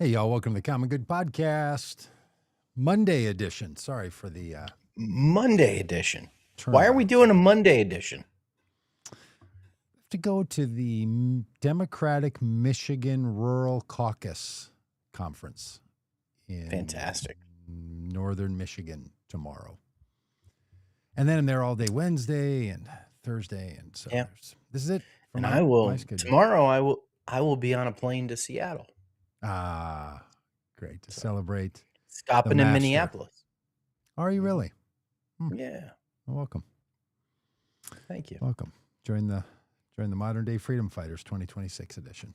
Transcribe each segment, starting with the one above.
Hey, y'all. Welcome to the Common Good Podcast, Monday edition. Sorry for the Monday edition. Why are we turnaround. doing a Monday edition? To go to the Democratic Michigan Rural Caucus Conference in Fantastic. northern Michigan tomorrow. And then I'm there all day Wednesday and Thursday. And so Yeah. this is it for And my schedule. tomorrow I will be on a plane to Seattle. Ah, great to celebrate. Stopping in Minneapolis. Are you really? Yeah. Well, welcome. Thank you. Welcome. Join the Modern Day Freedom Fighters 2026 edition.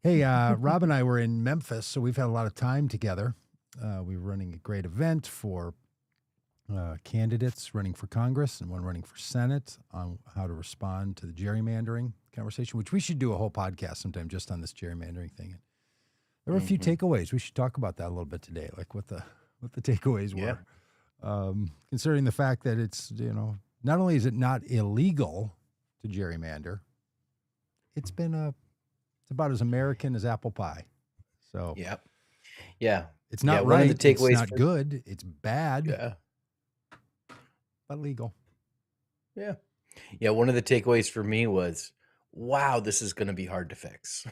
Hey, Rob and I were in Memphis, so we've had a lot of time together. We were running a great event for candidates running for Congress and one running for Senate on how to respond to the gerrymandering conversation, which we should do a whole podcast sometime just on this gerrymandering thing. There were a few takeaways. We should talk about that a little bit today, like what the takeaways were. Considering the fact that it's, not only is it not illegal to gerrymander, it's about as American as apple pie. So yeah, it's not one right. Of the takeaways it's not good. It's bad. Yeah, but legal. Yeah. One of the takeaways for me was, wow, this is going to be hard to fix.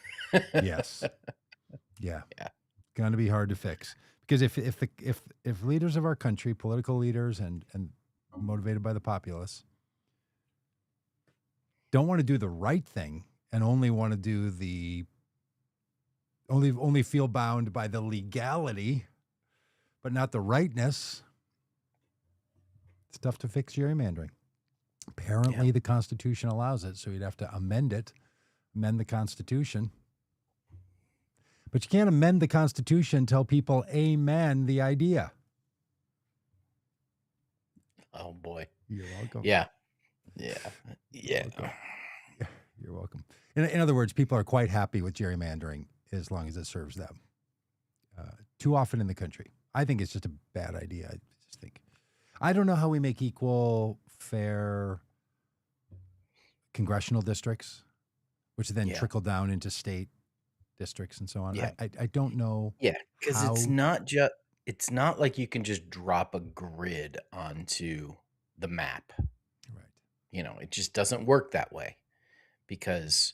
Yes. Yeah. Going to be hard to fix. Because if leaders of our country, political leaders and motivated by the populace, don't want to do the right thing and only want to do only feel bound by the legality, but not the rightness, it's tough to fix gerrymandering. Apparently, the Constitution allows it, so you'd have to amend the Constitution. But you can't amend the Constitution and tell people amen the idea. Oh, boy. You're welcome. Yeah. You're welcome. In other words, people are quite happy with gerrymandering as long as it serves them. Too often in the country. I think it's just a bad idea. I don't know how we make equal, fair congressional districts, which then trickle down into state districts and so on. Yeah. I don't know. Yeah, because it's not like you can just drop a grid onto the map. Right. It just doesn't work that way, because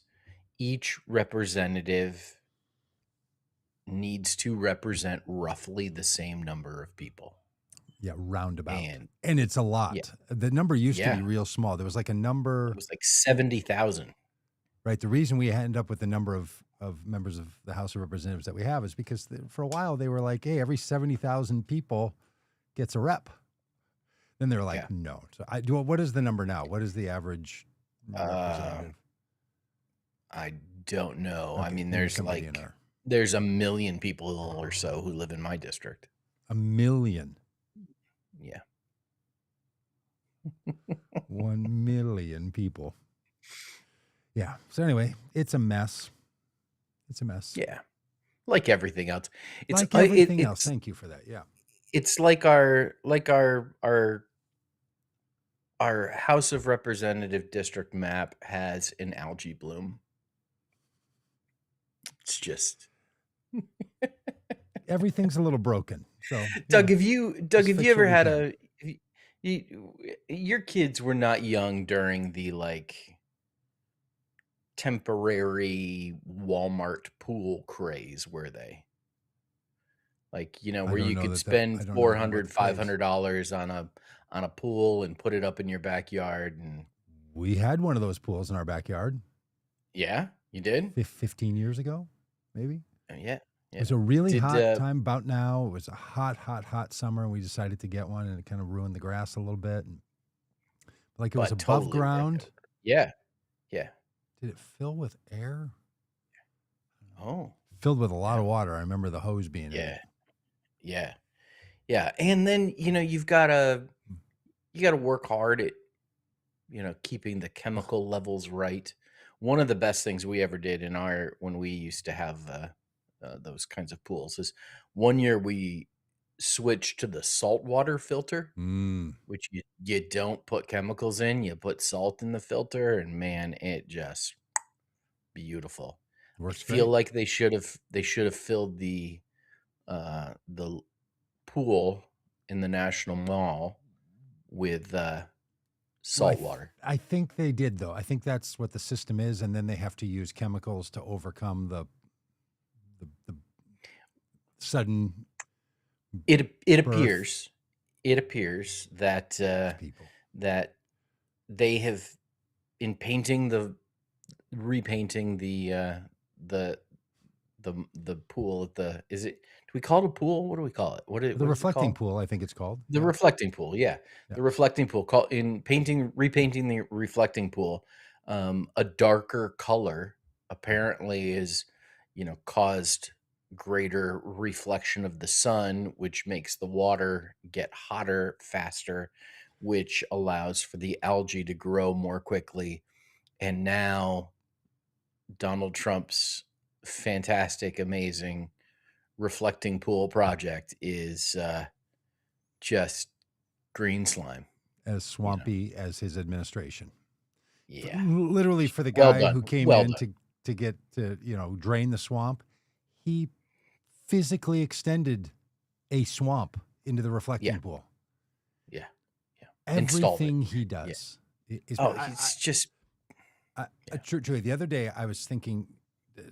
each representative needs to represent roughly the same number of people. Yeah, roundabout. And it's a lot. Yeah. The number used to be real small. There was like a number. It was like 70,000. Right. The reason we end up with the number of members of the House of Representatives that we have is because for a while they were like, hey, every 70,000 people gets a rep. Then they're like, no. So what is the number now? What is the average representative? I don't know. Okay. I mean, there's a million people or so who live in my district. A million? Yeah. 1 million people. Yeah. So anyway, it's a mess. It's a mess. Yeah. Like everything else. It's like everything else. Thank you for that. Yeah. It's like our House of Representative district map has an algae bloom. It's just everything's a little broken. So Doug, have you ever had your kids were not young during the temporary Walmart pool craze, were they? Where you could spend $400, $500 on a pool and put it up in your backyard. And we had one of those pools in our backyard. Yeah, you did? 15 years ago, maybe. Yeah. It was a really hot time about now. It was a hot summer, and we decided to get one, and it kind of ruined the grass a little bit. It was above ground. Yeah. Did it fill with air? Oh. Filled with a lot of water. I remember the hose being in it. Yeah. And then, you've got to work hard at, keeping the chemical levels right. One of the best things we ever did when we used to have those kinds of pools is one year we switched to the saltwater filter, which you don't put chemicals in, you put salt in the filter, and man, it just beautiful. Works I feel great. like they should have filled the pool in the National Mall with Well, salt water. I think they did, though. I think that's what the system is, and then they have to use chemicals to overcome the sudden It birth appears that of people. that they have, in repainting the the pool at the, do we call it a pool? What do we call it? The What is it reflecting called? pool, I think it's called. The Yeah. reflecting pool, yeah. Yeah. The reflecting pool, repainting the reflecting pool, a darker color apparently is, caused greater reflection of the sun, which makes the water get hotter faster, which allows for the algae to grow more quickly. And now Donald Trump's fantastic, amazing reflecting pool project is just green slime. As swampy as his administration. Yeah. Literally, for the Well guy done. who came Well in done. to get to, drain the swamp, he physically extended a swamp into the reflecting Yeah. pool. Yeah. Yeah. Installed it. Everything he does is. Oh, it's just Truly, the other day I was thinking,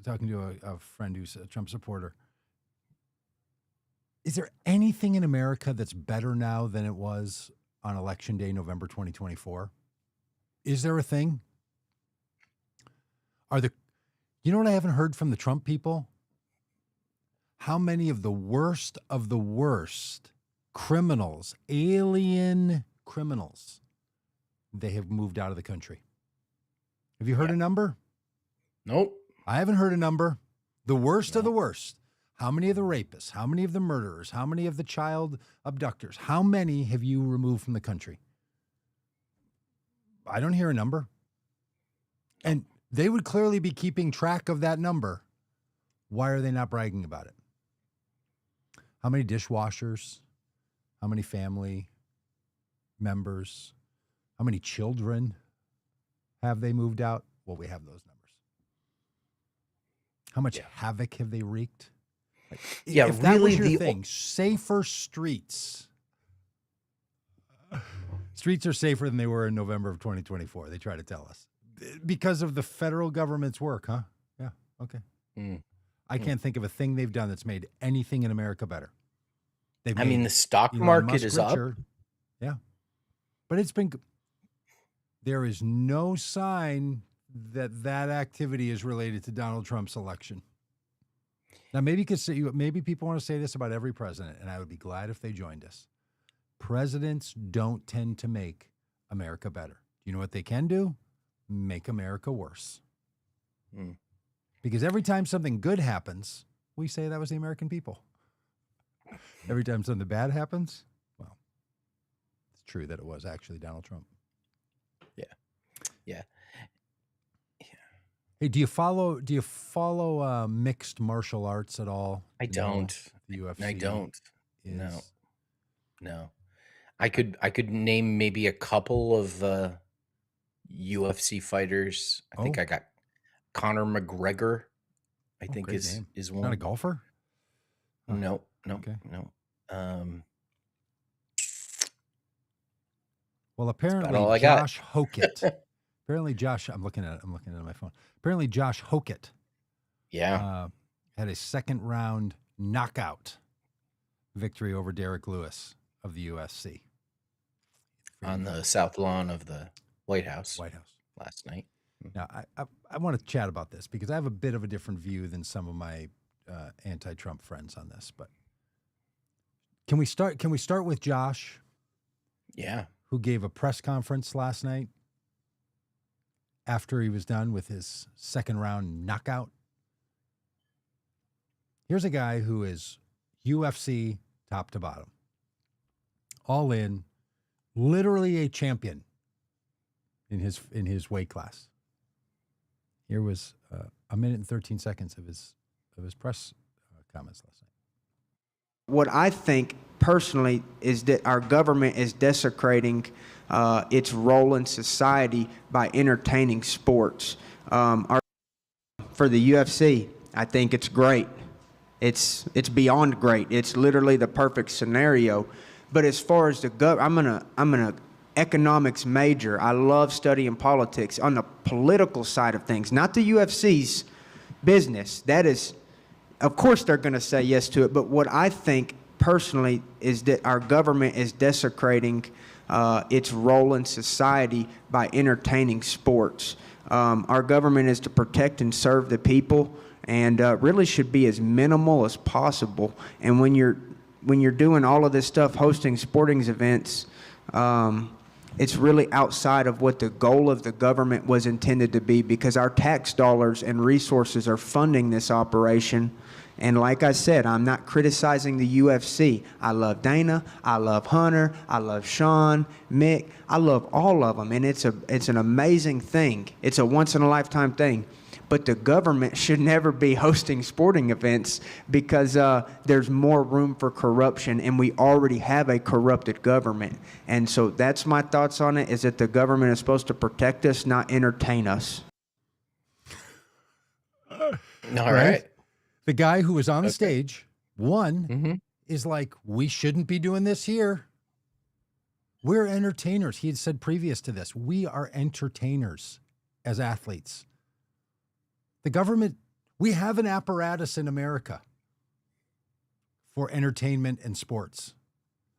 talking to a friend who's a Trump supporter. Is there anything in America that's better now than it was on Election Day, November 2024? Is there a thing? You know what I haven't heard from the Trump people? How many of the worst criminals, alien criminals, they have moved out of the country? Have you heard a number? nope. I haven't heard a number. The worst of the worst. How many of the rapists? How many of the murderers? How many of the child abductors? How many have you removed from the country? I don't hear a number. And they would clearly be keeping track of that number. Why are they not bragging about it? How many dishwashers? How many family members? How many children have they moved out? Well, we have those numbers. How much havoc have they wreaked? Yeah, if that was really, your thing, safer streets. Streets are safer than they were in November of 2024. They try to tell us because of the federal government's work, huh? Yeah. Okay. I can't think of a thing they've done that's made anything in America better. I mean, the stock market is up. Yeah. But there is no sign that activity is related to Donald Trump's election. Now, maybe people want to say this about every president, and I would be glad if they joined us. Presidents don't tend to make America better. You know what they can do? Make America worse. Because every time something good happens, we say that was the American people. Every time something bad happens, well, it's true that it was actually Donald Trump. Yeah. Hey, do you follow mixed martial arts at all? I don't. The UFC. I don't. No. I could name maybe a couple of UFC fighters. I think I got Conor McGregor. I think is one. Not a golfer? No. Okay. No. Well, apparently all I got. Josh Hokett. I'm looking at it on my phone. Apparently Josh Hokett had a second round knockout victory over Derek Lewis of the UFC. On the south lawn of the White House last night. Now, I want to chat about this because I have a bit of a different view than some of my anti-Trump friends on this. But can we start with Josh? Yeah. Who gave a press conference last night after he was done with his second round knockout? Here's a guy who is UFC top to bottom, all in, literally a champion in his weight class. Here was a minute and 13 seconds of his press comments last night. What I think personally is that our government is desecrating its role in society by entertaining sports. Our for the UFC, I think it's great. It's beyond great. It's literally the perfect scenario. But as far as I'm an economics major. I love studying politics on the political side of things, not the UFC's business. That is, of course, they're going to say yes to it. But what I think personally is that our government is desecrating its role in society by entertaining sports. Our government is to protect and serve the people, and really should be as minimal as possible. And when you're doing all of this stuff, hosting sporting events, it's really outside of what the goal of the government was intended to be, because our tax dollars and resources are funding this operation. And like I said, I'm not criticizing the UFC. I love Dana, I love Hunter, I love Sean, Mick, I love all of them, and it's an amazing thing. It's a once-in-a-lifetime thing. But the government should never be hosting sporting events, because there's more room for corruption, and we already have a corrupted government. And so that's my thoughts on it, is that the government is supposed to protect us, not entertain us. All right. The guy who was on the stage, is like, we shouldn't be doing this here. We're entertainers. He had said previous to this, we are entertainers as athletes. The government, we have an apparatus in America for entertainment and sports,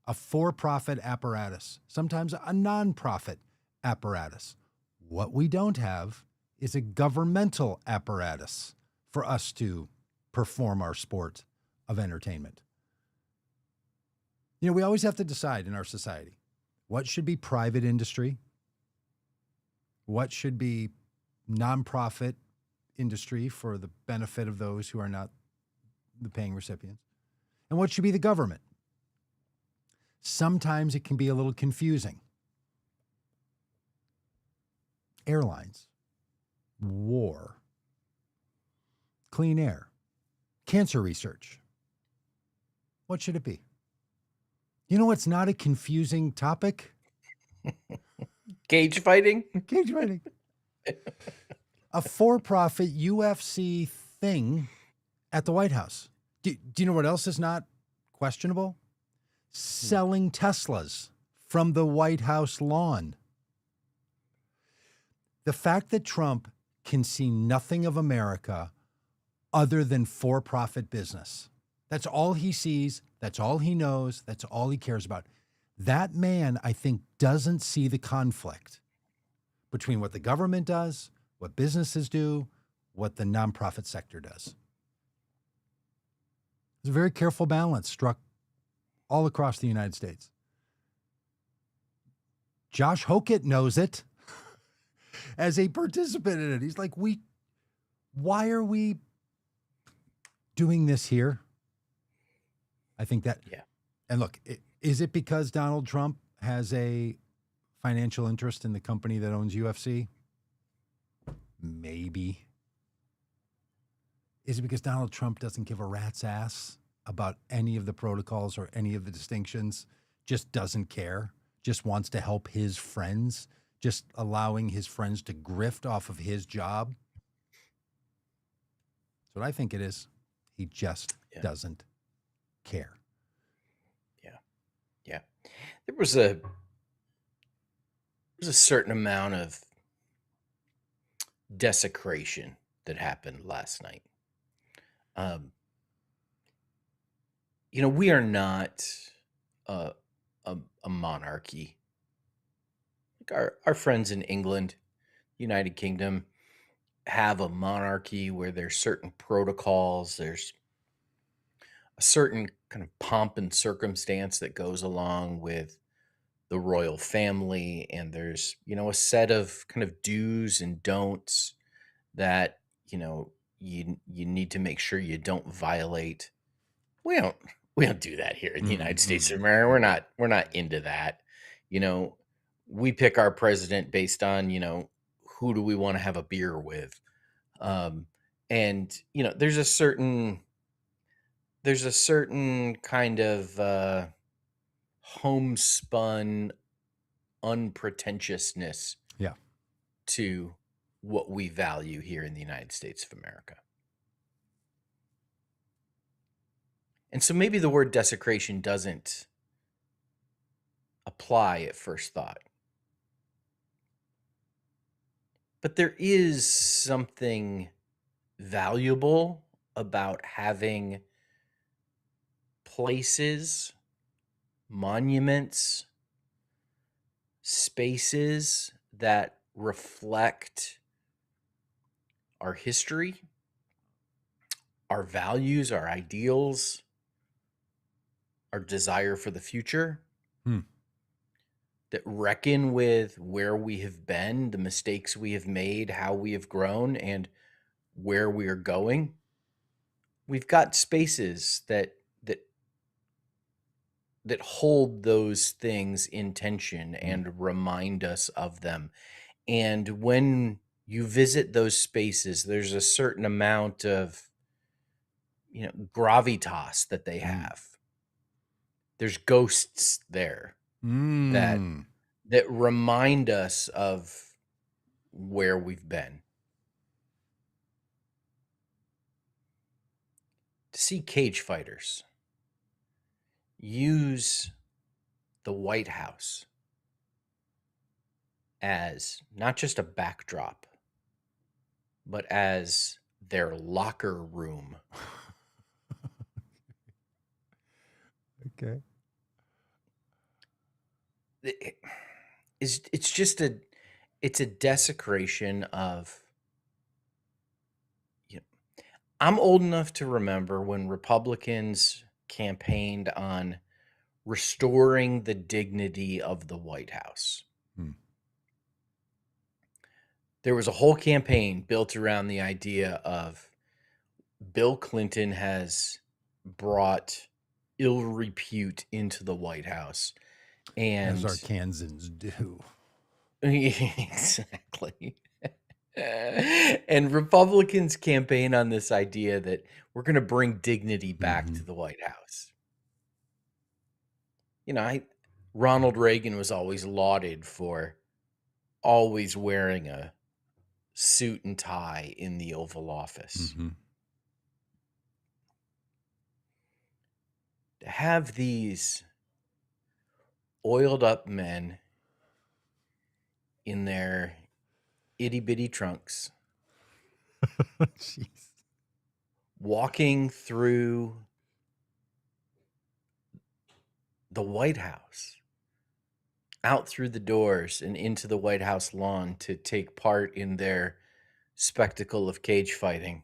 a for-profit apparatus, sometimes a non-profit apparatus. What we don't have is a governmental apparatus for us to perform our sport of entertainment. You know, we always have to decide in our society, what should be private industry, what should be nonprofit industry for the benefit of those who are not the paying recipients, and what should be the government. Sometimes it can be a little confusing. Airlines, war, clean air, cancer research. What should it be? You know what's not a confusing topic? Cage fighting? Cage fighting. A for-profit UFC thing at the White House. Do you know what else is not questionable? Selling Teslas from the White House lawn. The fact that Trump can see nothing of America other than for-profit business. That's all he sees. That's all he knows. That's all he cares about. That man, I think, doesn't see the conflict between what the government does, what businesses do, what the nonprofit sector does. There's a very careful balance struck all across the United States. Josh Hokett knows it as a participant in it. He's like, why are we doing this here? I think that, yeah. And look, is it because Donald Trump has a financial interest in the company that owns UFC? Maybe. Is it because Donald Trump doesn't give a rat's ass about any of the protocols or any of the distinctions? Just doesn't care? Just wants to help his friends? Just allowing his friends to grift off of his job? That's what I think it is. He just doesn't care. Yeah. There was a certain amount of desecration that happened last night. You know, we are not a monarchy. Like our friends in England, United Kingdom, have a monarchy where there's certain protocols, there's a certain kind of pomp and circumstance that goes along with the royal family, and there's, you know, a set of kind of do's and don'ts that, you know, you need to make sure you don't violate. We don't do that here in the United States of America. We're not into that. You know, we pick our president based on, you know, who do we want to have a beer with. And, you know, there's a certain kind of homespun unpretentiousness Yeah. to what we value here in the United States of America. And so maybe the word desecration doesn't apply at first thought. But there is something valuable about having places, monuments, spaces that reflect our history, our values, our ideals, our desire for the future, that reckon with where we have been, the mistakes we have made, how we have grown, and where we are going. We've got spaces that hold those things in tension and remind us of them. And when you visit those spaces, there's a certain amount of, gravitas that they have. There's ghosts there that remind us of where we've been. To see cage fighters use the White House as not just a backdrop, but as their locker room. Okay. It's just it's a desecration of, I'm old enough to remember when Republicans campaigned on restoring the dignity of the White House. There was a whole campaign built around the idea of Bill Clinton has brought ill repute into the White House. And as Arkansans do. Exactly. And Republicans campaign on this idea that we're going to bring dignity back to the White House. Ronald Reagan was always lauded for always wearing a suit and tie in the Oval Office. To have these oiled up men in their itty bitty trunks Jeez. walking through the White House, out through the doors and into the White House lawn to take part in their spectacle of cage fighting,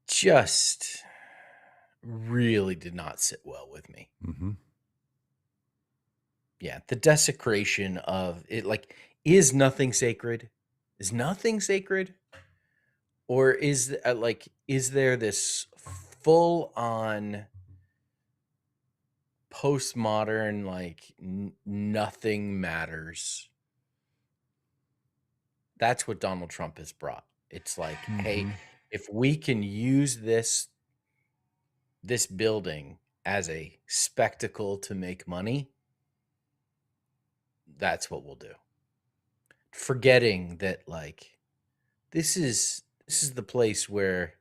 just really did not sit well with me. Yeah, the desecration of it, is nothing sacred? Is nothing sacred? Or is there this full-on postmodern, nothing matters? That's what Donald Trump has brought. It's like, hey, if we can use this building as a spectacle to make money, that's what we'll do. Forgetting that, this is the place where,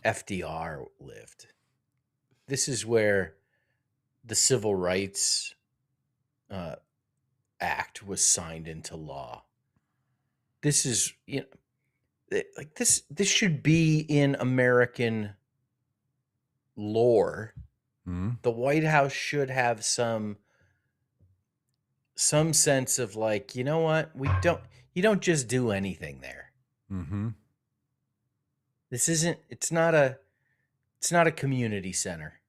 FDR lived. This is where the Civil Rights Act was signed into law. This is, this should be in American lore. The White House should have some sense of you know what? You don't just do anything there. This isn't, it's not a community center.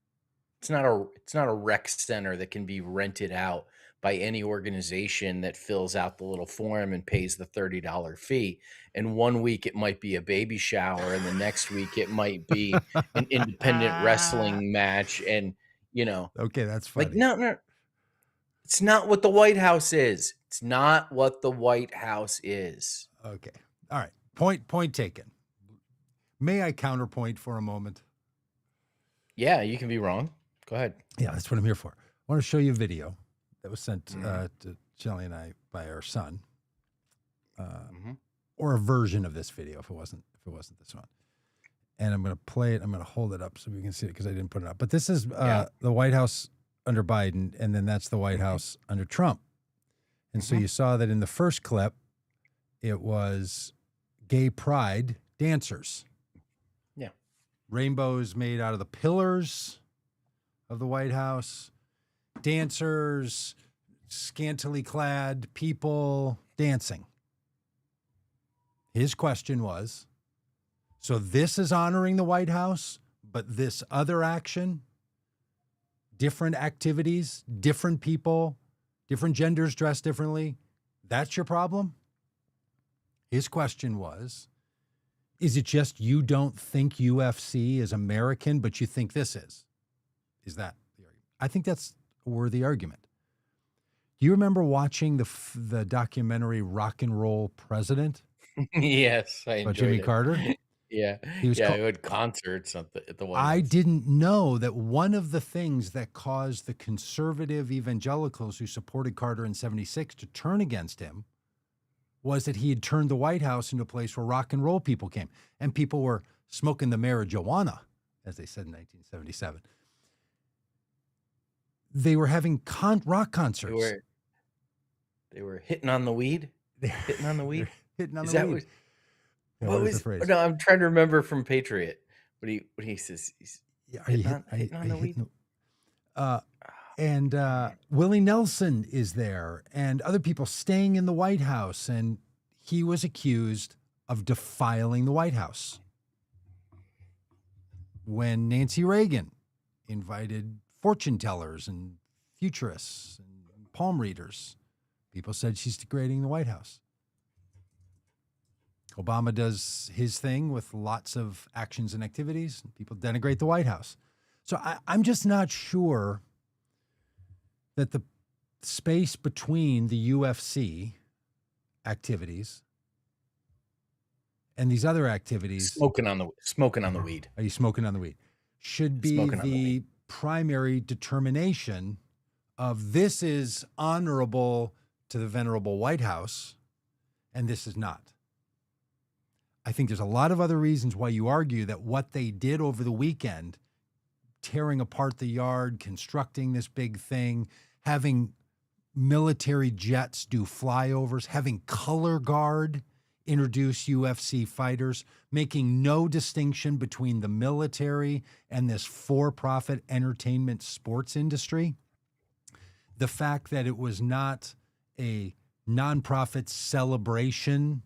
It's not a rec center that can be rented out by any organization that fills out the little form and pays the $30 fee. And one week it might be a baby shower, and the next week it might be an independent wrestling match. And, Okay, that's funny. No. It's not what the White House is. It's not what the White House is. Okay. All right. Point taken. May I counterpoint for a moment? Yeah, you can be wrong. Go ahead. Yeah, that's what I'm here for. I want to show you a video that was sent to Shelly and I by our son. or a version of this video if it wasn't this one. And I'm going to play it. I'm going to hold it up so we can see it because I didn't put it up. But this is the White House under Biden, and then that's the White House under Trump. And so you saw that in the first clip, it was gay pride dancers. Yeah. Rainbows made out of the pillars of the White House, dancers, scantily clad people dancing. His question was, so this is honoring the White House, but this other action, different activities, different people, different genders dressed differently, that's your problem? His question was, is it just you don't think UFC is American, but you think this is? Is that the argument? I think that's a worthy argument. Do you remember watching the documentary Rock and Roll President? Yes, I About enjoyed Jimmy it. Carter? Yeah, He was he had concerts at the White I House. didn't know that one of the things that caused the conservative evangelicals who supported Carter in 76 to turn against him was that he had turned the White House into a place where rock and roll people came. And people were smoking the marijuana, as they said in 1977. They were having rock concerts. They were hitting on the weed? Hitting on the weed? Hitting on Is the that weed. what was the phrase? No, I'm trying to remember from Patriot. What he says, he's hitting on the weed? And Willie Nelson is there and other people staying in the White House. And he was accused of defiling the White House. When Nancy Reagan invited fortune tellers and futurists and palm readers, people said she's degrading the White House. Obama does his thing with lots of actions and activities, and people denigrate the White House. So I'm just not sure that the space between the UFC activities and these other activities, smoking on the weed. Are you smoking on the weed? Should be the primary determination of this is honorable to the venerable White House, and this is not. I think there's a lot of other reasons why you argue that what they did over the weekend, tearing apart the yard, constructing this big thing, having military jets do flyovers, having Color Guard introduce UFC fighters, making no distinction between the military and this for-profit entertainment sports industry. The fact that it was not a nonprofit celebration,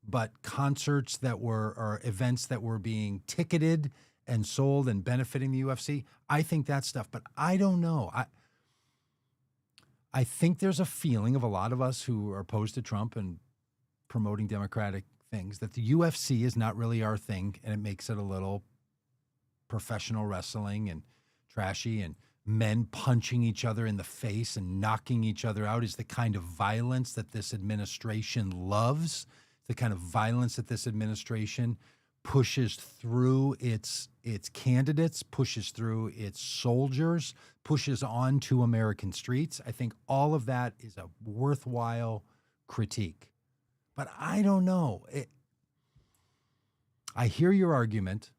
but concerts that were, or events that were being ticketed and sold and benefiting the UFC, I think that stuff. But I don't know. I think there's a feeling of a lot of us who are opposed to Trump and promoting democratic things that the UFC is not really our thing, and it makes it a little professional wrestling and trashy, and men punching each other in the face and knocking each other out is the kind of violence that this administration loves, the kind of violence that this administration pushes through its candidates, pushes through its soldiers, pushes onto American streets. I think all of that is a worthwhile critique. But I don't know. I hear your argument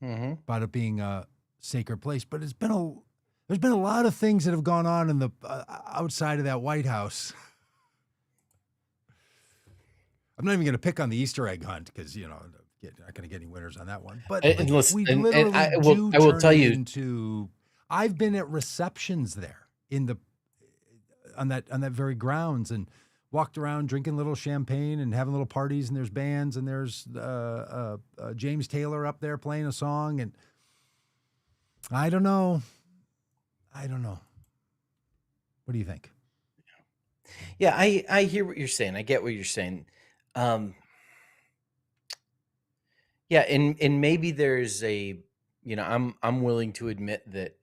about it being a sacred place, but there's been a lot of things that have gone on in the outside of that White House. I'm not even going to pick on the Easter egg hunt because you're not going to get any winners on that one. But And listen, we and literally I will tell you, I've been at receptions there on that very grounds and walked around drinking a little champagne and having little parties, and there's bands, and there's James Taylor up there playing a song, and I don't know. What do you think? Yeah, I hear what you're saying. I get what you're saying. Yeah, and maybe there's I'm willing to admit that,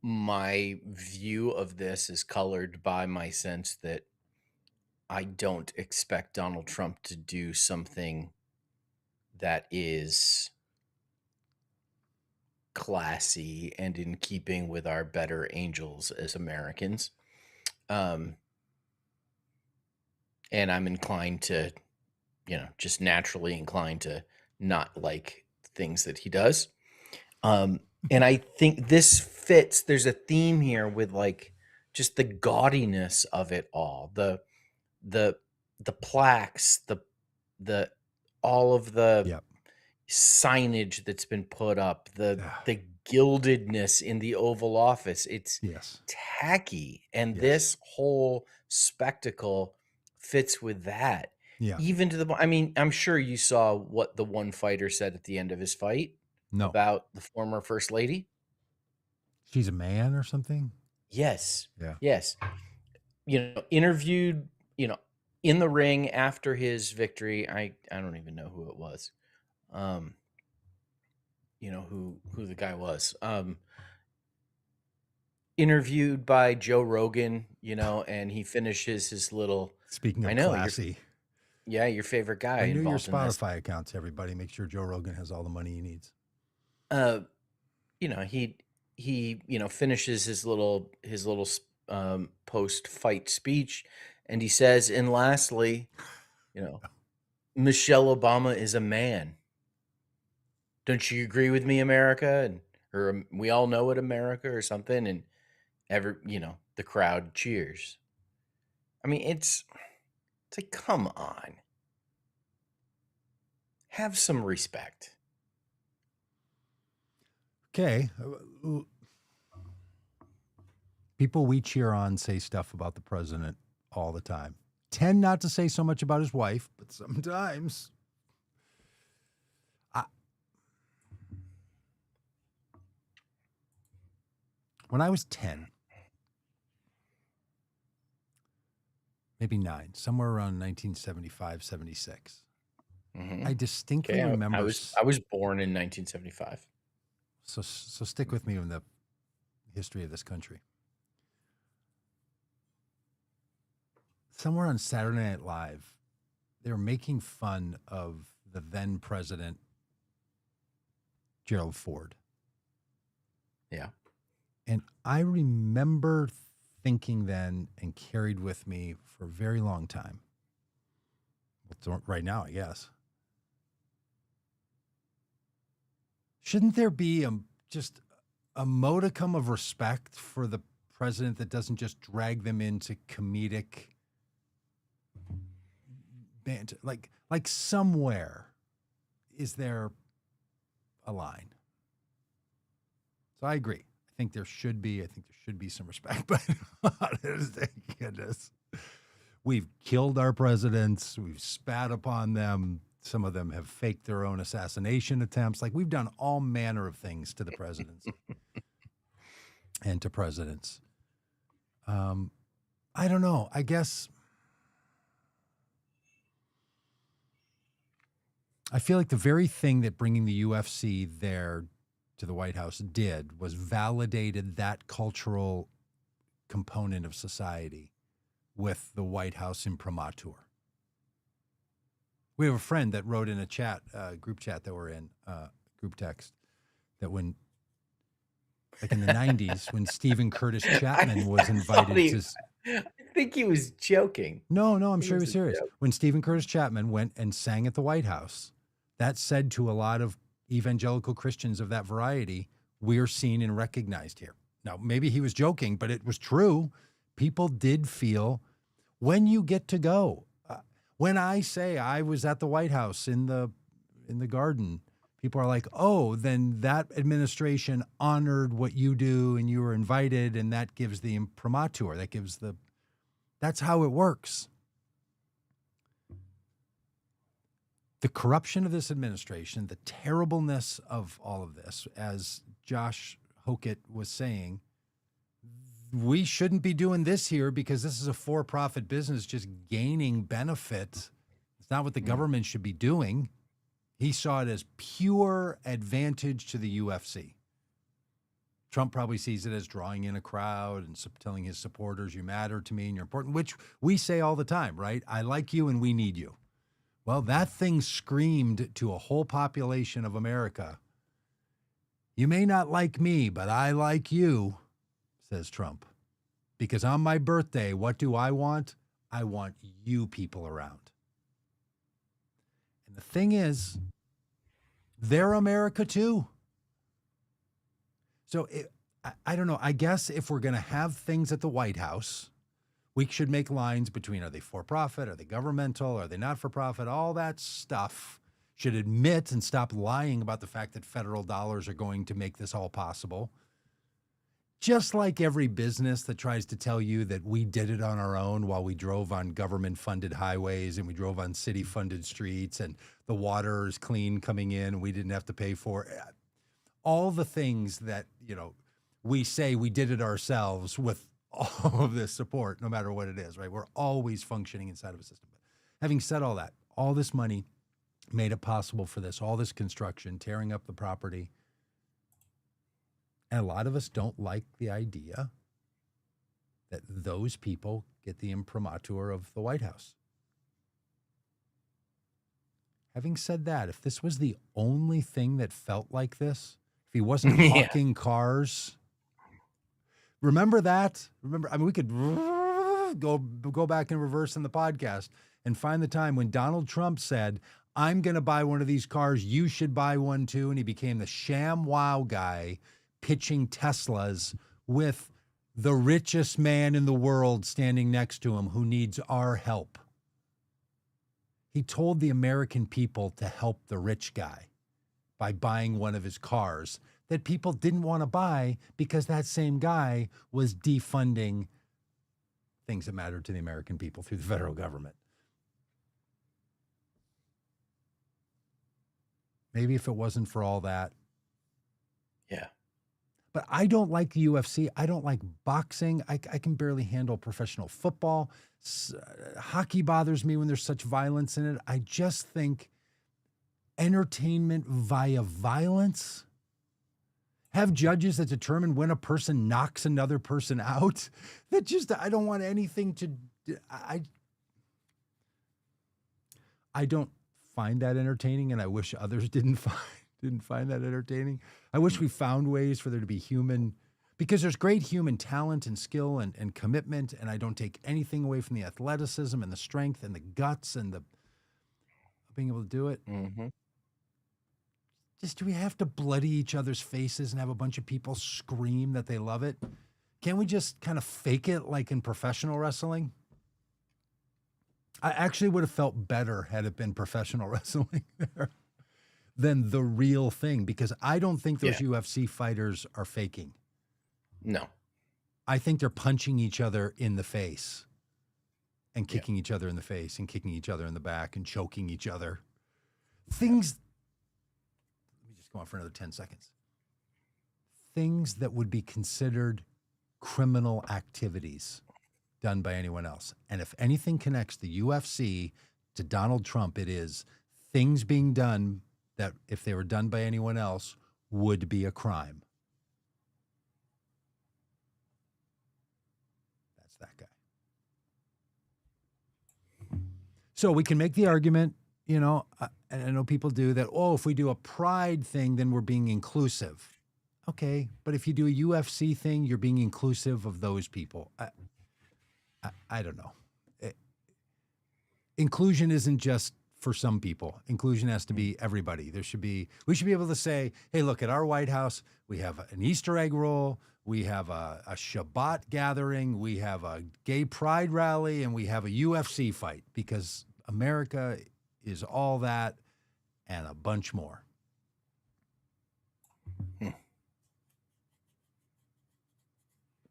my view of this is colored by my sense that I don't expect Donald Trump to do something that is classy and in keeping with our better angels as Americans. And I'm inclined to just naturally inclined to not like things that he does. And I think this fits. There's a theme here with like just the gaudiness of it all, the the plaques, the all of the Yep. signage that's been put up, the Ah, the gildedness in the Oval Office. It's yes. tacky, and Yes. this whole spectacle fits with that. Yeah. Even to the I mean, I'm sure you saw what the one fighter said at the end of his fight No. about the former first lady. She's a man or something? Yes. Yeah. Yes. Interviewed, in the ring after his victory. I don't even know who it was. Who the guy was. Interviewed by Joe Rogan, and he finishes his little Speaking I of know classy, your favorite guy renew your involved in this. Spotify accounts, everybody. Make sure Joe Rogan has all the money he needs. He finishes his little post fight speech, and he says, and lastly, Michelle Obama is a man. Don't you agree with me, America? Or we all know it, America, or something. And the crowd cheers. I mean, it's like, come on, have some respect. Okay. People we cheer on say stuff about the president all the time. Tend not to say so much about his wife, but sometimes. When I was 10, maybe 9, somewhere around 1975, 76, I distinctly Okay, remember. I was born in 1975. So stick with me in the history of this country. Somewhere on Saturday Night Live, they were making fun of the then president, Gerald Ford. Yeah. And I remember thinking then and carried with me for a very long time. Well, right now, I guess. Shouldn't there be just a modicum of respect for the president that doesn't just drag them into comedic banter? Like somewhere, is there a line? So I agree. I think there should be some respect, but thank goodness. We've killed our presidents. We've spat upon them. Some of them have faked their own assassination attempts. Like, we've done all manner of things to the presidents and to presidents. I don't know. I guess I feel like the very thing that bringing the UFC there to the White House did was validated that cultural component of society with the White House imprimatur. We have a friend that wrote in a chat, group chat that we're in, group text, that when, like in the 90s, when Stephen Curtis Chapman was invited I think he was joking. No, I'm sure he was serious. When Stephen Curtis Chapman went and sang at the White House, that said to a lot of evangelical Christians of that variety, we're seen and recognized here. Now, maybe he was joking, but it was true. People did feel, when you get to go, when I say I was at the White House in the garden, people are like, oh, then that administration honored what you do and you were invited, and that gives the imprimatur. That's how it works. The corruption of this administration, the terribleness of all of this, as Josh Hokett was saying, we shouldn't be doing this here because this is a for-profit business just gaining benefit. It's not what the government should be doing. He saw it as pure advantage to the UFC. Trump probably sees it as drawing in a crowd and telling his supporters, you matter to me and you're important, which we say all the time, right? I like you and we need you. Well, that thing screamed to a whole population of America. You may not like me, but I like you, says Trump. Because on my birthday, what do I want? I want you people around. And the thing is, they're America too. So I don't know. I guess if we're going to have things at the White House, we should make lines between, are they for profit? Are they governmental? Are they not for profit? All that stuff should admit and stop lying about the fact that federal dollars are going to make this all possible. Just like every business that tries to tell you that we did it on our own while we drove on government-funded highways and we drove on city-funded streets and the water is clean coming in and we didn't have to pay for it. All the things that, we say we did it ourselves with all of this support, no matter what it is, right? We're always functioning inside of a system. But having said all that, all this money made it possible for this, all this construction, tearing up the property. And a lot of us don't like the idea that those people get the imprimatur of the White House. Having said that, if this was the only thing that felt like this, if he wasn't hawking cars, remember that? We could go back in reverse in the podcast and find the time when Donald Trump said, I'm going to buy one of these cars. You should buy one too. And he became the sham wow guy pitching Teslas with the richest man in the world standing next to him who needs our help. He told the American people to help the rich guy by buying one of his cars that people didn't want to buy because that same guy was defunding things that mattered to the American people through the federal government. Maybe if it wasn't for all that. Yeah. But I don't like the UFC. I don't like boxing. I can barely handle professional football. Hockey bothers me when there's such violence in it. I just think entertainment via violence. Have judges that determine when a person knocks another person out. I don't want anything to. I don't find that entertaining, and I wish others didn't find that entertaining. I wish we found ways for there to be human, because there's great human talent and skill and commitment, and I don't take anything away from the athleticism and the strength and the guts and the being able to do it. Mm-hmm. Just, do we have to bloody each other's faces and have a bunch of people scream that they love it? Can't we just kind of fake it like in professional wrestling? I actually would have felt better had it been professional wrestling there than the real thing, because I don't think those UFC fighters are faking. No. I think they're punching each other in the face and kicking each other in the face and kicking each other in the back and choking each other. Things, let me just go on for another 10 seconds. Things that would be considered criminal activities done by anyone else. And if anything connects the UFC to Donald Trump, it is things being done that, if they were done by anyone else, would be a crime. That's that guy. So we can make the argument, and I know people do that, if we do a pride thing, then we're being inclusive. Okay, but if you do a UFC thing, you're being inclusive of those people. I don't know. Inclusion isn't just for some people. Inclusion has to be everybody. We should be able to say, hey, look, at our White House, we have an Easter egg roll, we have a Shabbat gathering, we have a gay pride rally, and we have a UFC fight, because America is all that and a bunch more.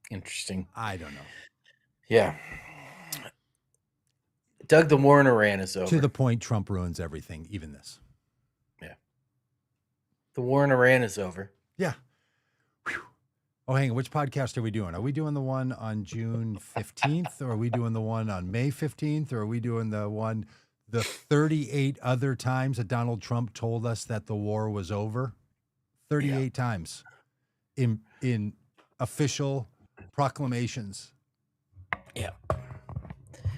Interesting. I don't know. Yeah. Doug, the war in Iran is over. To the point, Trump ruins everything, even this. Yeah. The war in Iran is over. Yeah. Whew. Oh, hang on. Which podcast are we doing? Are we doing the one on June 15th, or are we doing the one on May 15th, or are we doing the 38 other times that Donald Trump told us that the war was over? 38 times in official proclamations. Yeah.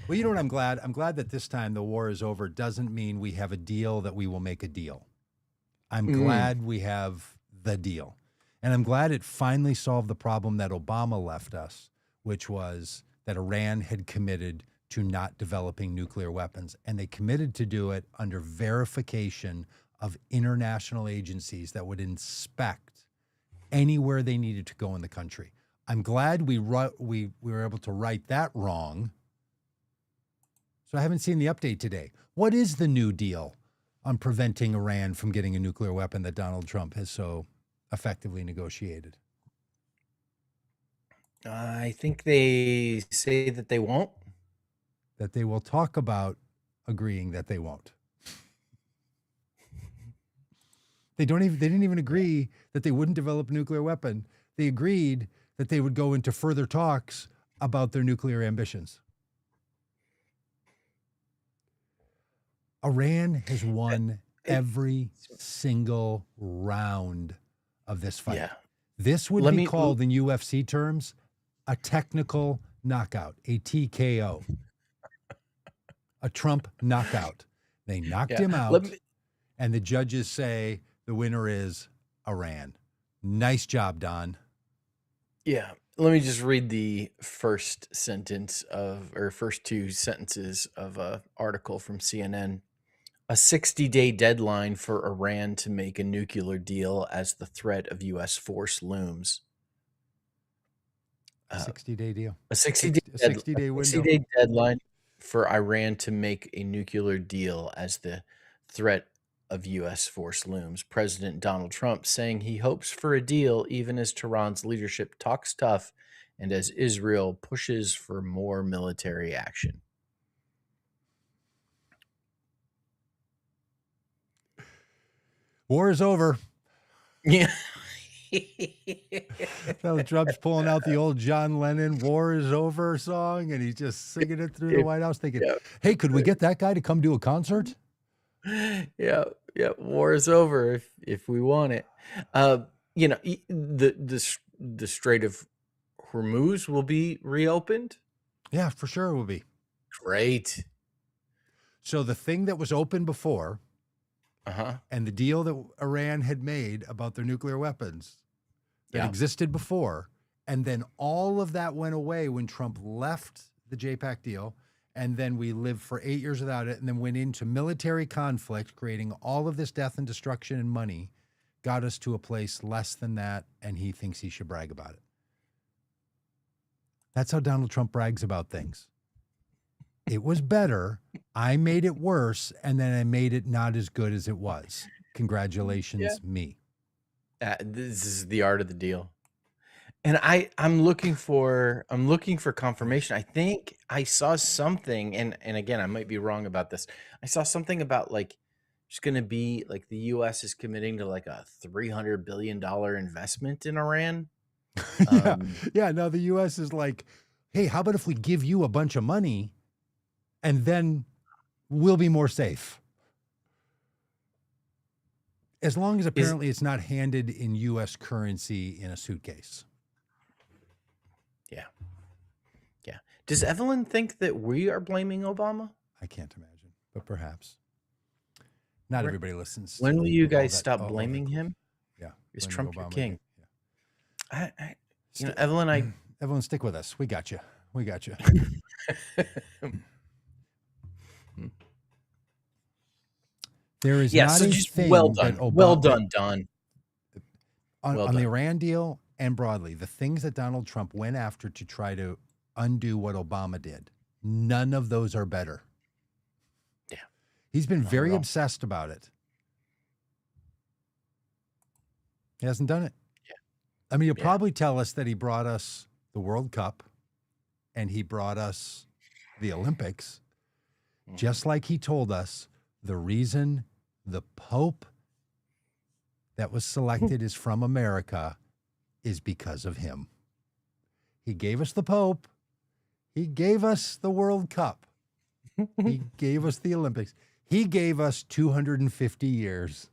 Well, you know what I'm glad? I'm glad that this time the war is over doesn't mean we have a deal that we will make a deal. I'm glad we have the deal. And I'm glad it finally solved the problem that Obama left us, which was that Iran had committed to not developing nuclear weapons. And they committed to do it under verification of international agencies that would inspect anywhere they needed to go in the country. I'm glad we were able to right that wrong. So I haven't seen the update today. What is the new deal on preventing Iran from getting a nuclear weapon that Donald Trump has so effectively negotiated? I think they say that they won't. That they will talk about agreeing that they won't. They didn't even agree that they wouldn't develop a nuclear weapon. They agreed that they would go into further talks about their nuclear ambitions. Iran has won every single round of this fight. Yeah. This would be called in UFC terms a technical knockout, a TKO, a Trump knockout. They knocked him out, and the judges say the winner is Iran. Nice job, Don. Yeah. Let me just read the first two sentences of an article from CNN. A 60-day deadline for Iran to make a nuclear deal as the threat of U.S. force looms. A 60-day deal. A 60-day window. 60-day deadline for Iran to make a nuclear deal as the threat of U.S. force looms. President Donald Trump saying he hopes for a deal even as Tehran's leadership talks tough and as Israel pushes for more military action. War is over. Yeah. So Trump's pulling out the old John Lennon "War is Over" song, and he's just singing it through the White House, thinking, "Hey, could we get that guy to come do a concert?" Yeah, war is over if we want it. The Strait of Hormuz will be reopened. Yeah, for sure it will be. Great. So the thing that was open before, and the deal that Iran had made about their nuclear weapons that existed before, and then all of that went away when Trump left the JPAC deal, and then we lived for 8 years without it, and then went into military conflict, creating all of this death and destruction and money, got us to a place less than that, and he thinks he should brag about it. That's how Donald Trump brags about things. It was better. I made it worse, and then I made it not as good as it was. Congratulations, me. This is the art of the deal. And I'm looking for confirmation. I think I saw something, and again, I might be wrong about this. I saw something about like it's going to be like the U.S. is committing to like a $300 billion investment in Iran. Yeah. Now the U.S. is like, hey, how about if we give you a bunch of money, and then we'll be more safe? As long as apparently it's not handed in U.S. currency in a suitcase. Yeah. Does Evelyn think that we are blaming Obama? I can't imagine, but perhaps. Not everybody listens. When will you guys stop blaming him? Yeah. Is Trump your king? Yeah. Evelyn, Evelyn, stick with us. We got you. There is not a thing well done. that Obama, well done, Don. On the Iran deal and broadly, the things that Donald Trump went after to try to undo what Obama did, none of those are better. Yeah. He's been very obsessed about it. He hasn't done it. Yeah. I mean, he'll probably tell us that he brought us the World Cup and he brought us the Olympics, just like he told us the reason the Pope that was selected is from America is because of him. He gave us the Pope. He gave us the World Cup. He gave us the Olympics. He gave us 250 years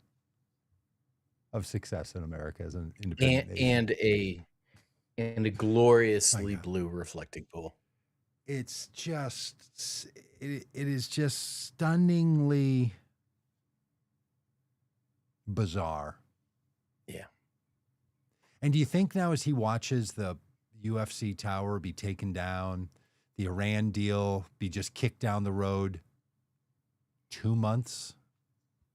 of success in America as an independent nation. And a gloriously blue reflecting pool. It's just, it is just stunningly bizarre. Yeah. And do you think now as he watches the UFC tower be taken down, the Iran deal be just kicked down the road 2 months.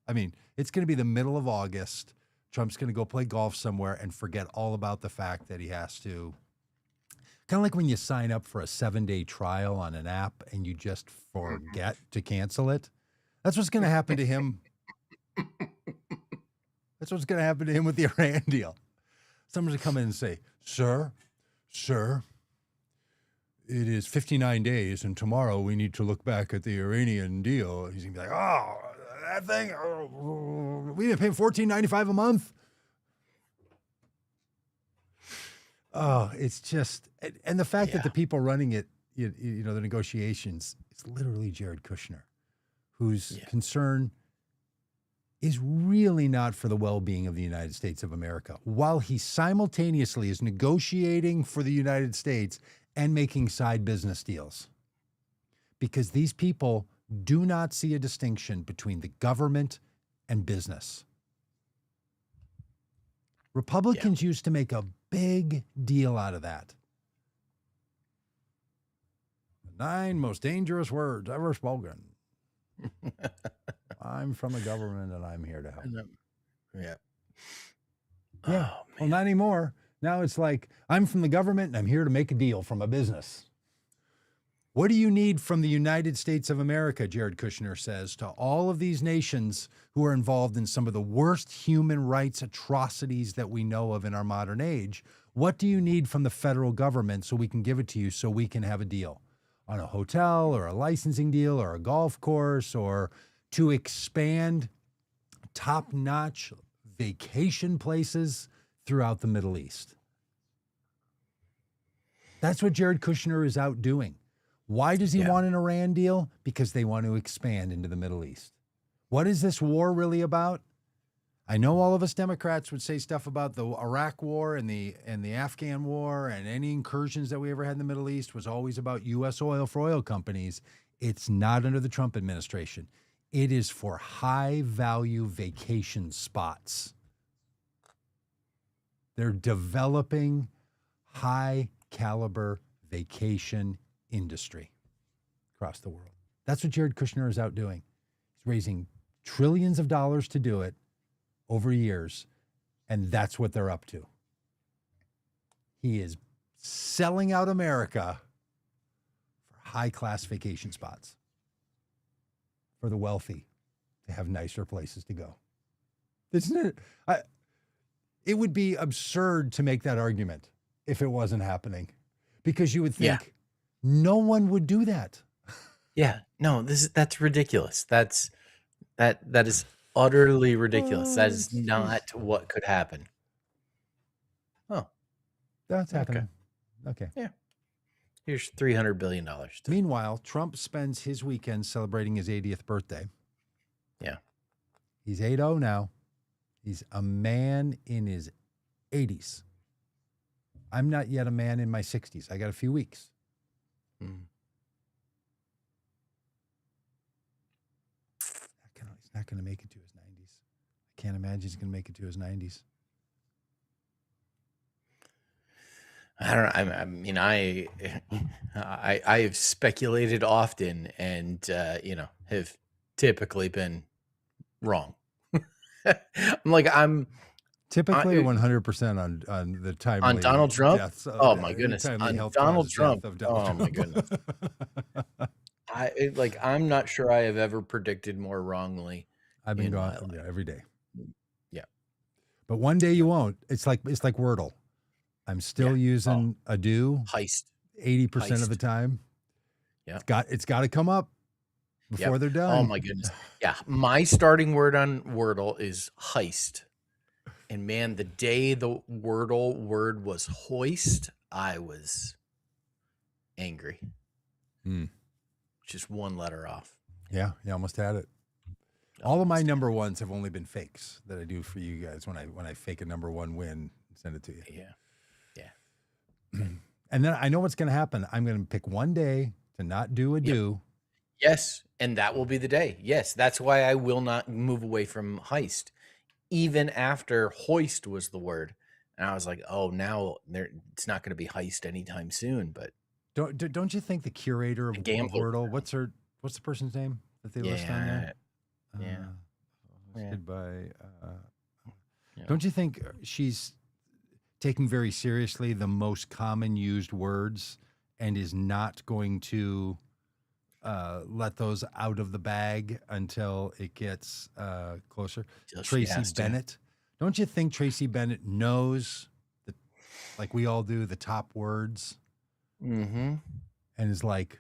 I mean, it's going to be the middle of August. Trump's going to go play golf somewhere and forget all about the fact that he has to. Kind of like when you sign up for a 7-day trial on an app and you just forget to cancel it. That's what's going to happen to him. That's what's going to happen to him with the Iran deal. Someone's going to come in and say, sir, it is 59 days, and tomorrow we need to look back at the Iranian deal. He's going to be like, oh, that thing, we've been paying $14.95 a month. Oh, it's just, and the fact that the people running it, you know, the negotiations, it's literally Jared Kushner, whose concern is really not for the well-being of the United States of America, while he simultaneously is negotiating for the United States and making side business deals. Because these people do not see a distinction between the government and business. Republicans used to make a big deal out of that. The 9 most dangerous words ever spoken. I'm from the government and I'm here to help. Yeah. Yeah. Oh, Well, not anymore. Now it's like, I'm from the government and I'm here to make a deal from a business. What do you need from the United States of America, Jared Kushner says, to all of these nations who are involved in some of the worst human rights atrocities that we know of in our modern age? What do you need from the federal government so we can give it to you so we can have a deal on a hotel or a licensing deal or a golf course, or to expand top-notch vacation places throughout the Middle East? That's what Jared Kushner is out doing. Why does he want an Iran deal? Because they want to expand into the Middle East. What is this war really about? I know all of us Democrats would say stuff about the Iraq war and the Afghan war, and any incursions that we ever had in the Middle East was always about U.S. oil for oil companies. It's not under the Trump administration. It is for high-value vacation spots. They're developing high-caliber vacation industry across the world. That's what Jared Kushner is out doing. He's raising trillions of dollars to do it over years, and that's what they're up to. He is selling out America for high-class vacation spots for the wealthy to have nicer places to go. Isn't it? It would be absurd to make that argument if it wasn't happening, because you would think no one would do that. Yeah. No, that's ridiculous. That is utterly ridiculous. That is not what could happen. Oh, that's happening. Okay. Yeah. Here's $300 billion. Meanwhile, Trump spends his weekend celebrating his 80th birthday. Yeah. He's 80 now. He's a man in his 80s. I'm not yet a man in my 60s. I got a few weeks. He's not going to make it to his 90s. I can't imagine he's going to make it to his 90s. I don't know. I mean, I have speculated often, and have typically been wrong. I'm typically 100% on the timely on Donald Trump. Deaths of, oh my goodness, on Donald Trump. Donald my goodness. I'm not sure I have ever predicted more wrongly. I've been gone every day. Yeah, but one day you won't. It's like Wordle. I'm still using a do heist 80% of the time. Yeah, it's got to come up before they're done. Oh my goodness. Yeah, my starting word on Wordle is heist. And man, the day the Wordle word was hoist, I was angry. Just one letter off. Yeah, you almost had it. All of my number ones have only been fakes that I do for you guys when I fake a number one win and send it to you. Yeah. And then I know what's going to happen. I'm going to pick one day to not do a do. Yes, and that will be the day. Yes, that's why I will not move away from heist, even after hoist was the word. And I was like, oh, now it's not going to be heist anytime soon. But Don't you think the curator A of gambler. Wordle, what's the person's name that they list on there? Yeah. Hosted by. Yeah. Don't you think she's taking very seriously the most common used words and is not going to let those out of the bag until it gets closer? Till she Tracy has to. Bennett. Don't you think Tracy Bennett knows, like we all do, the top words? Mm-hmm. And is like,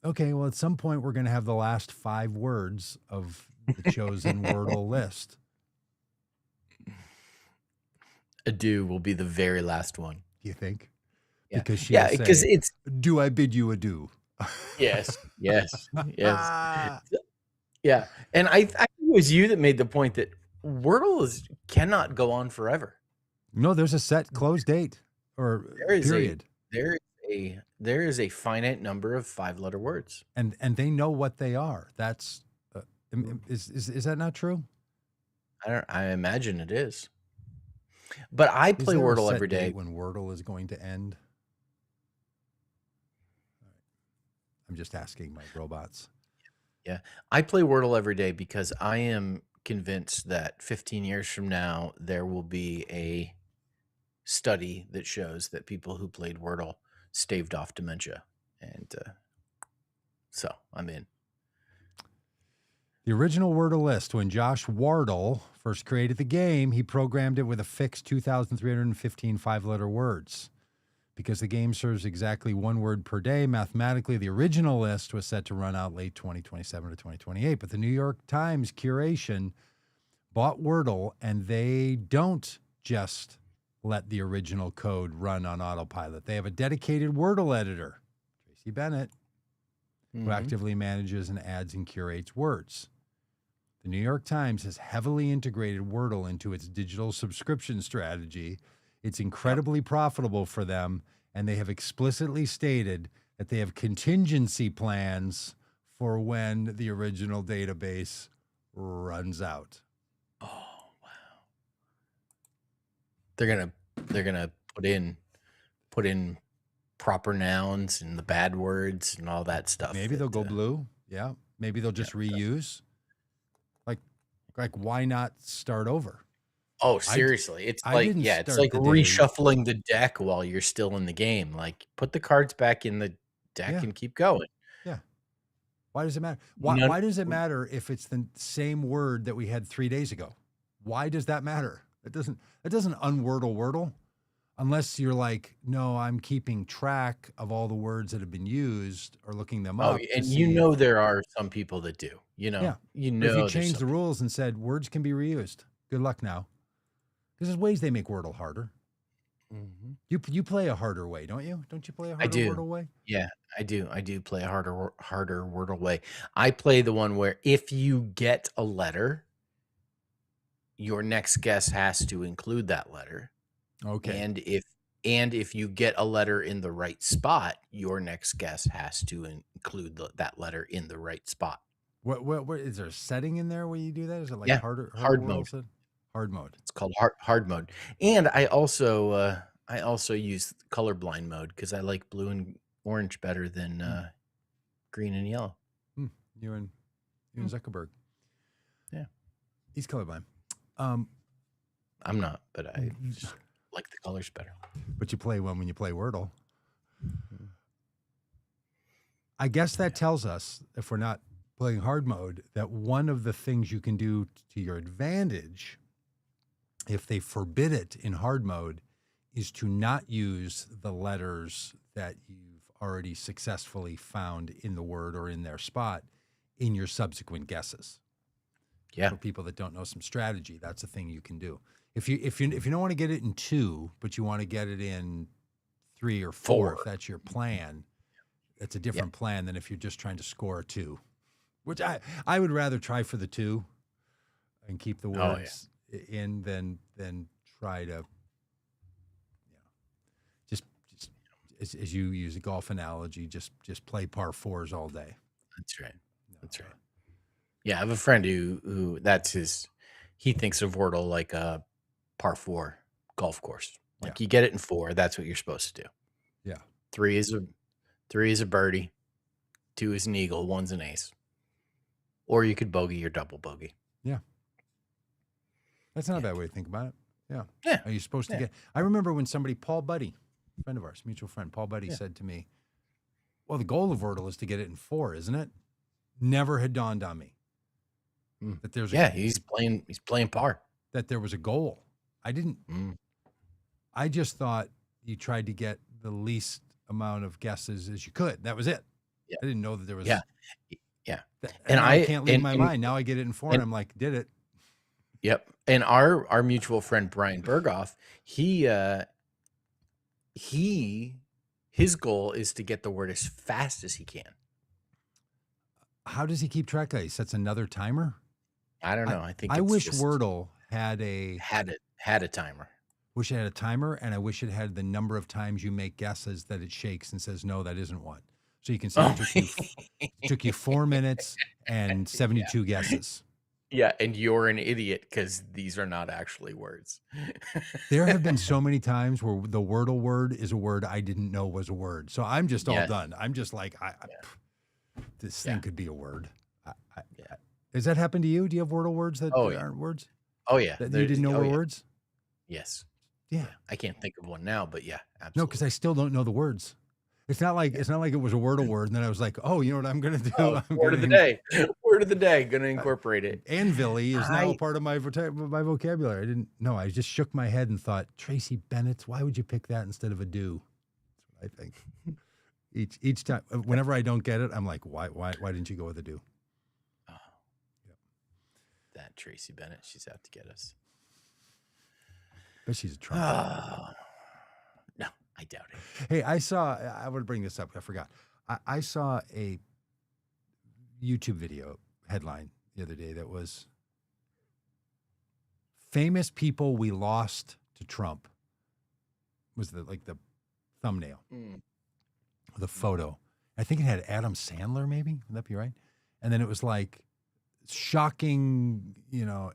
okay, well, at some point we're going to have the last 5 words of the chosen Wordle list. Adieu will be the very last one. Do you think? Yeah. Because she'll because say, it's do I bid you adieu? yes. Yeah. And I think it was you that made the point that Wordle cannot go on forever. No, there's a set close date or period. There is a finite number of 5-letter words. And they know what they are. That's is that not true? I imagine it is. But I play Wordle every day. When Wordle is going to end? I'm just asking my robots. Yeah. I play Wordle every day because I am convinced that 15 years from now, there will be a study that shows that people who played Wordle staved off dementia. And so I'm in. The original Wordle list, when Josh Wardle first created the game, he programmed it with a fixed 2,315 5-letter words. Because the game serves exactly 1 word per day, mathematically, the original list was set to run out late 2027 to 2028. But the New York Times curation bought Wordle, and they don't just let the original code run on autopilot. They have a dedicated Wordle editor, Tracy Bennett, who actively manages and adds and curates words. The New York Times has heavily integrated Wordle into its digital subscription strategy. It's incredibly profitable for them, and they have explicitly stated that they have contingency plans for when the original database runs out. Oh, wow. They're gonna put in proper nouns and the bad words and all that stuff. Maybe they'll go blue. Yeah. Maybe they'll just reuse. Like why not start over? Oh, seriously. It's like reshuffling the deck while you're still in the game. Like put the cards back in the deck and keep going. Yeah. Why does it matter? Why does it matter if it's the same word that we had 3 days ago? Why does that matter? It doesn't unwordle Wordle. Unless you're like, no, I'm keeping track of all the words that have been used or looking them up. And there are some people that do. If you change the rules and said words can be reused, good luck now. Because there's ways they make Wordle harder. Mm-hmm. You play a harder way, don't you? Don't you play a harder Wordle way? Yeah, I do. I do play a harder Wordle way. I play the one where if you get a letter, your next guess has to include that letter. Okay. And if you get a letter in the right spot, your next guess has to include that letter in the right spot. What is there a setting in there where you do that? Is it like hard mode? Hard mode. It's called hard mode. And I also use colorblind mode because I like blue and orange better than green and yellow. You and Zuckerberg. Yeah, he's colorblind. I'm not, but I just like the colors better. But you play one when you play Wordle. I guess that tells us, if we're not playing hard mode, that one of the things you can do to your advantage, if they forbid it in hard mode, is to not use the letters that you've already successfully found in the word or in their spot in your subsequent guesses. Yeah. For people that don't know some strategy, that's a thing you can do. If you don't want to get it in 2, but you want to get it in 3 or 4, if that's your plan, that's a different plan than if you're just trying to score a 2. Which I would rather try for the 2 and keep the words in than try to just as you use a golf analogy, just play par 4s all day. That's right. That's right. Yeah, I have a friend who he thinks of Wordle like a par 4 golf course. Like you get it in 4, that's what you're supposed to do. Yeah. 3 is 3 is a birdie, 2 is an eagle, 1's an ace. Or you could bogey or double bogey. Yeah. That's not a bad way to think about it. Yeah. Yeah. Are you supposed to Yeah. get? I remember when somebody, Paul Buddy, friend of ours, mutual friend, Paul Buddy Yeah. said to me, well, the goal of Wordle is to get it in 4, isn't it? Never had dawned on me that there's he's playing par. that there was a goal. I didn't. I just thought you tried to get the least amount of guesses as you could. That was it. Yeah. I didn't know that there was. Yeah. And And I can't leave my and- mind. Now I get it in 4, and I'm like, did it. Yep. And our mutual friend Brian Berghoff, his goal is to get the word as fast as he can. How does he keep track of it? He sets another timer? I don't know. I think I it's wish just Wordle had a had a timer. wish it had a timer, and I wish it had the number of times you make guesses that it shakes and says, no, that isn't one. So you can say it took you 4 minutes and 72 guesses. Yeah, and you're an idiot because these are not actually words. There have been so many times where the Wordle word is a word I didn't know was a word. So I'm just all done. I'm just like, this thing could be a word. Has that happened to you? Do you have Wordle words that aren't words? Oh yeah, That you didn't know were words? Yes. Yeah. I can't think of one now, but yeah, absolutely. No, because I still don't know the words. It's not like it was a Wordle word, and then I was like, oh, you know what I'm gonna do? I'm Word of the day. Word of the day. Gonna incorporate it. Anvilly is now a part of my vocabulary. I didn't know. I just shook my head and thought, Tracy Bennett, why would you pick that instead of a do? That's what I think. Each time, whenever I don't get it, I'm like, why didn't you go with a do? Oh. Yep. That Tracy Bennett, she's out to get us. But she's a Trump. No, I doubt it. Hey, I would bring this up. I forgot. I saw a YouTube video headline the other day that was famous people we lost to Trump was the thumbnail, the photo. I think it had Adam Sandler, maybe. Would that be right? And then it was like shocking,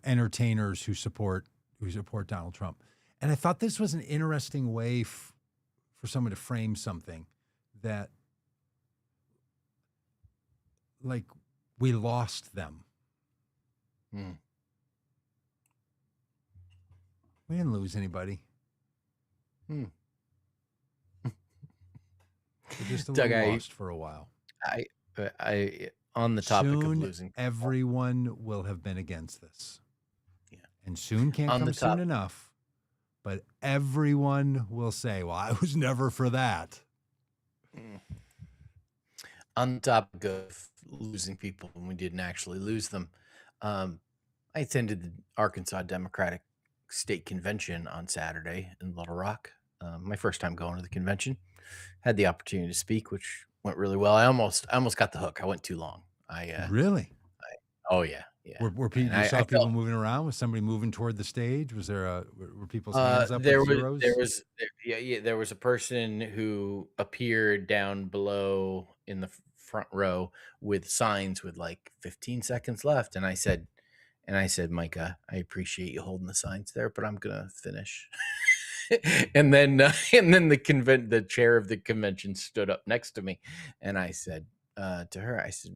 entertainers who support Donald Trump. And I thought this was an interesting way for someone to frame something that, like, we lost them. We didn't lose anybody. We're just a little lost for a while. I on the topic of losing, everyone will have been against this. Yeah. And soon can't come soon enough. But everyone will say, well, I was never for that. On the topic of losing people when we didn't actually lose them, I attended the Arkansas Democratic State Convention on Saturday in Little Rock. My first time going to the convention. Had the opportunity to speak, which went really well. I almost got the hook. I went too long. Really? Oh yeah. Were people? You saw people moving around? Was somebody moving toward the stage? Was there were people's hands up? There was a person who appeared down below in the front row with signs with like 15 seconds left, and I said, Micah, I appreciate you holding the signs there, but I'm gonna finish. and then the chair of the convention stood up next to me, and I said to her, I said,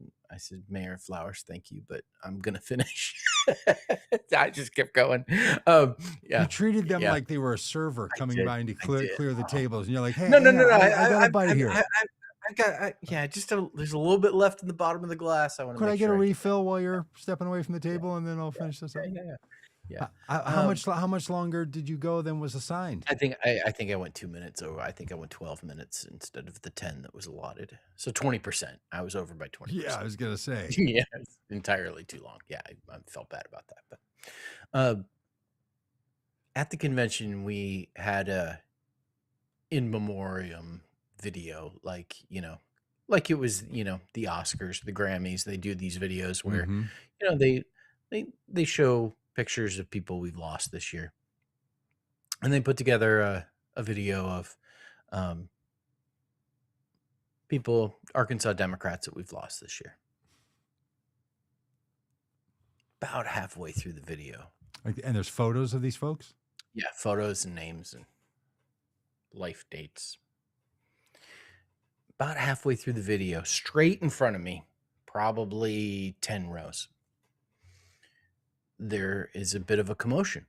Mayor Flowers, thank you, but I'm gonna finish. I just kept going. You treated them like they were a server coming by to clear the tables, and you're like, hey, no, I got a bite here. There's a little bit left in the bottom of the glass. Could I get a refill while you're stepping away from the table, and then I'll finish this up? Yeah. How much longer did you go than was assigned? I think I went 2 minutes over. I think I went 12 minutes instead of the 10 that was allotted. So 20%. I was over by 20%. Yeah, I was gonna say. Yeah, it's entirely too long. Yeah, I felt bad about that. But at the convention, we had a in memoriam video, like it was the Oscars, the Grammys. They do these videos where they show pictures of people we've lost this year, and they put together a video of people, Arkansas Democrats that we've lost this year. About halfway through the video, and there's photos of these folks. Yeah, photos and names and life dates. about halfway through the video, straight in front of me, probably 10 rows, there is a bit of a commotion.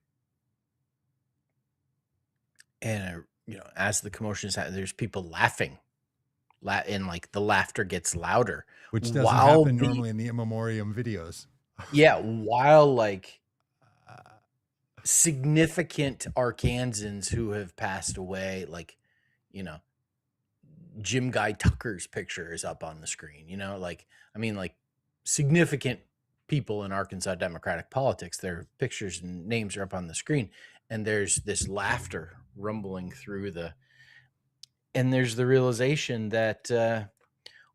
And, as the commotion is happening, there's people laughing. And like the laughter gets louder. Which doesn't while happen the- normally in the in memoriam videos. Yeah, while like significant Arkansans who have passed away, like, Jim Guy Tucker's picture is up on the screen, like significant people in Arkansas Democratic politics, their pictures and names are up on the screen, and there's this laughter rumbling through and there's the realization that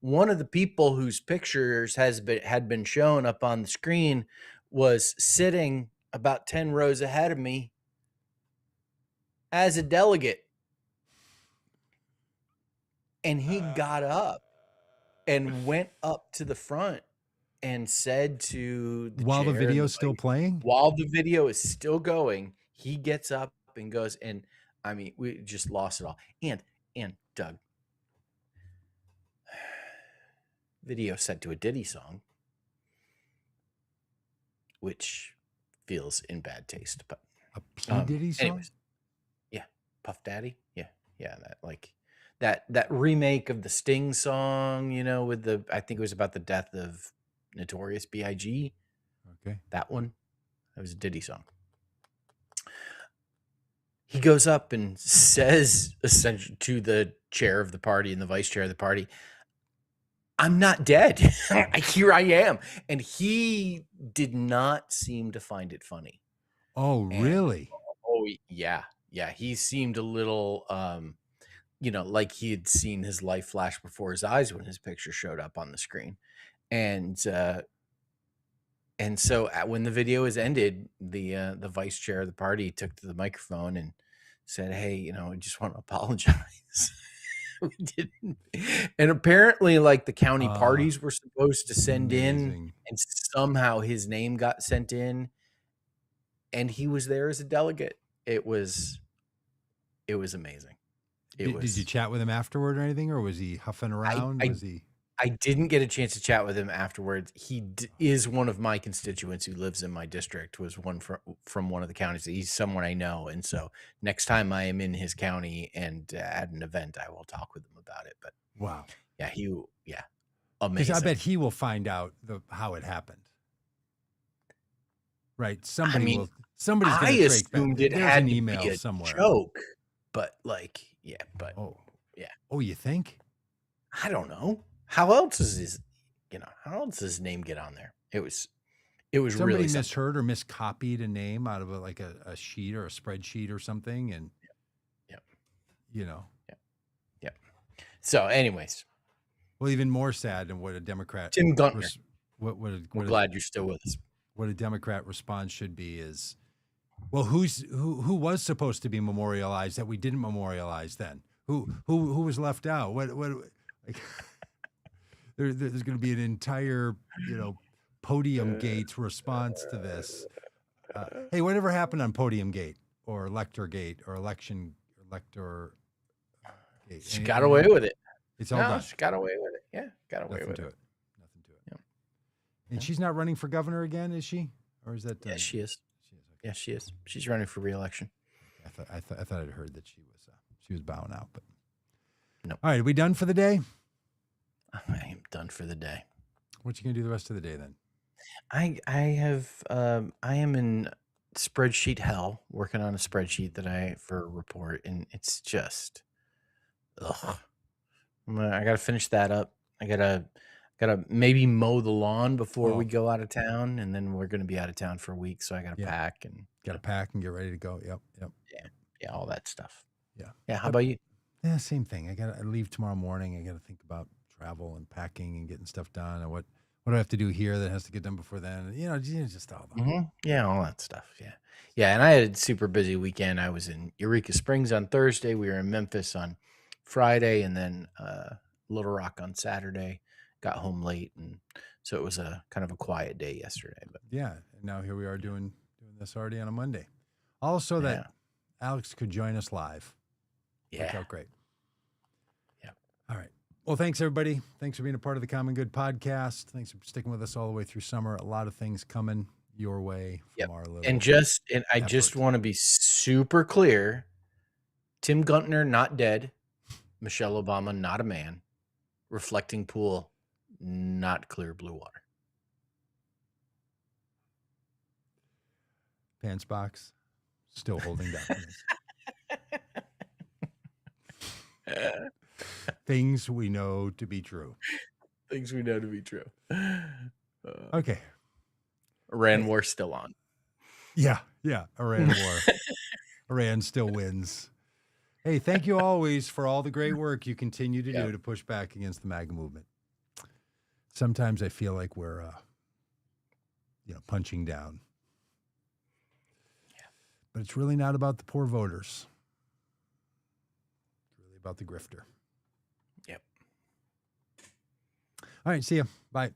one of the people whose pictures had been shown up on the screen was sitting about 10 rows ahead of me as a delegate. And he got up and went up to the front and said to the While the chair and video's still playing? while the video is still going, he gets up and goes, and I mean, we just lost it all. And Doug, video set to a Diddy song, which feels in bad taste, but A P. Diddy song? anyways, yeah, Puff Daddy, yeah, that remake of the Sting song, with I think it was about the death of Notorious B.I.G. Okay. That one, that was a Diddy song. He goes up and says essentially to the chair of the party and the vice chair of the party, "I'm not dead. Here I am." And he did not seem to find it funny. Oh, really? Oh, yeah. Yeah. He seemed a little, like he had seen his life flash before his eyes when his picture showed up on the screen. And so when the video was ended, the vice chair of the party took to the microphone and said, "Hey, I just want to apologize." We didn't. And apparently, like, the county parties were supposed to send in, and somehow his name got sent in, and he was there as a delegate. It was amazing. Did you chat with him afterward or anything, or was he huffing around? I didn't get a chance to chat with him afterwards. He is one of my constituents who lives in my district, was one from one of the counties. He's someone I know. And so next time I am in his county and at an event, I will talk with him about it. But wow. Yeah, amazing. Because I bet he will find out how it happened. Right. Somebody's going to I assumed it had an to email be a somewhere. joke, but Oh, you think? I don't know. How else is his name get on there? It was Somebody really misheard or miscopied a name out of a sheet or a spreadsheet or something, and So, anyways, well, even more sad than what a Democrat. Tim Guntner. We're glad you're still with us. What a Democrat response should be is, well, who was supposed to be memorialized that we didn't memorialize then? Who was left out? What like. There's going to be an entire, Podium Gate response to this. Hey, whatever happened on Podium Gate or Elector Gate or Elector Gate? She got away with it. It's all done. She got away with it. Yeah, got away with it. Nothing to it. Yeah. And she's not running for governor again, is she? Or is that? Yeah, she is. Yeah, she is. She's running for re-election. I thought I'd heard that she was bowing out, but no. All right, are we done for the day? I am done for the day. What you gonna do the rest of the day then? I am in spreadsheet hell, working on a spreadsheet for a report, and it's just, ugh. I gotta finish that up. I gotta maybe mow the lawn before we go out of town, and then we're gonna be out of town for a week, so I gotta pack and get ready to go. Yep. Yeah, all that stuff. Yeah. How about you? Yeah, same thing. I leave tomorrow morning. I gotta think about travel and packing and getting stuff done, and what do I have to do here that has to get done before then? Just all that. Yeah, all that stuff. Yeah. And I had a super busy weekend. I was in Eureka Springs on Thursday. We were in Memphis on Friday, and then Little Rock on Saturday. Got home late, and so it was a kind of a quiet day yesterday. But yeah, and now here we are doing this already on a Monday. Also, that Alex could join us live. Yeah, worked out great. Yeah. All right. Well, thanks, everybody. Thanks for being a part of the Common Good podcast. Thanks for sticking with us all the way through summer. A lot of things coming your way from Yep. our little And I just effort. want to be super clear. Tim Guntner, not dead. Michelle Obama, not a man. Reflecting pool, not clear blue water. Pants box, still holding documents. Things we know to be true. Things we know to be true. Okay. Iran war still on. Yeah. Iran war. Iran still wins. Hey, thank you always for all the great work you continue to do to push back against the MAGA movement. Sometimes I feel like we're, punching down. Yeah. But it's really not about the poor voters. It's really about the grifter. Yep. All right. See ya. Bye.